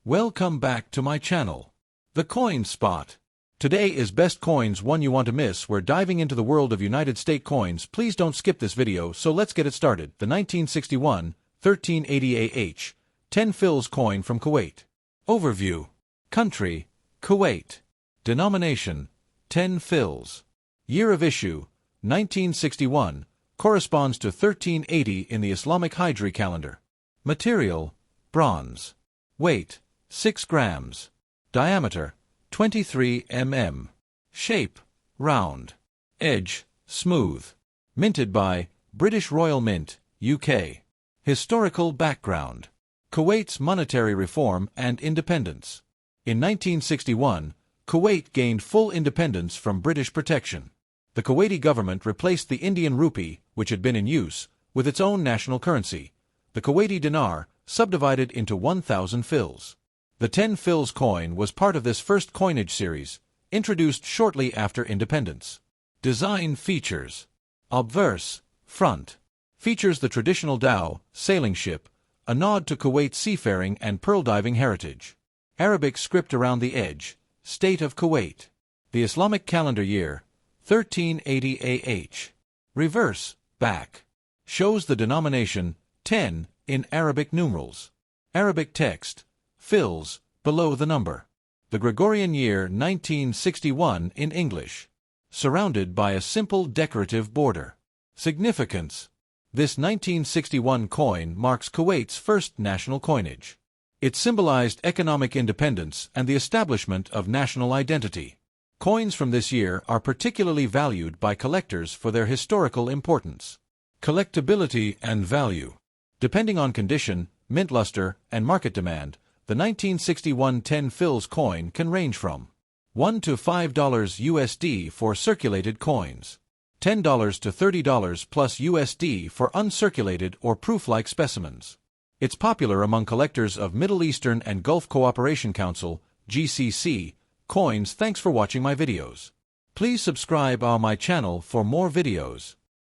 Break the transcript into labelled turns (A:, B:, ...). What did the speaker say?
A: Welcome back to my channel, the Coin Spot. Today is Best Coins One You Want to Miss. We're diving into the world of United States coins. Please don't skip this video, so let's get it started. The 1961 1380 AH 10 fils coin from Kuwait. Overview. Country: Kuwait. Denomination: 10 fils. Year of issue: 1961, corresponds to 1380 in the Islamic Hijri calendar. Material: bronze. Weight: 6 grams. Diameter: 23 mm. Shape: round. Edge: smooth. Minted by British Royal Mint, UK. Historical background. Kuwait's monetary reform and independence. In 1961, Kuwait gained full independence from British protection. The Kuwaiti government replaced the Indian rupee, which had been in use, with its own national currency, the Kuwaiti dinar, subdivided into 1,000 fils. The 10 fils coin was part of this first coinage series, introduced shortly after independence. Design features. Obverse, front. Features the traditional dhow, sailing ship, a nod to Kuwait's seafaring and pearl diving heritage. Arabic script around the edge, State of Kuwait. The Islamic calendar year, 1380 AH. Reverse, back. Shows the denomination, 10, in Arabic numerals. Arabic text, fils, below the number. The Gregorian year 1961 in English. Surrounded by a simple decorative border. Significance. This 1961 coin marks Kuwait's first national coinage. It symbolized economic independence and the establishment of national identity. Coins from this year are particularly valued by collectors for their historical importance. Collectability and value. Depending on condition, mint luster, and market demand, the 1961 10 fils coin can range from $1 to $5 USD for circulated coins, $10 to $30 plus USD for uncirculated or proof-like specimens. It's popular among collectors of Middle Eastern and Gulf Cooperation Council, GCC, coins. Thanks for watching my videos. Please subscribe on my channel for more videos.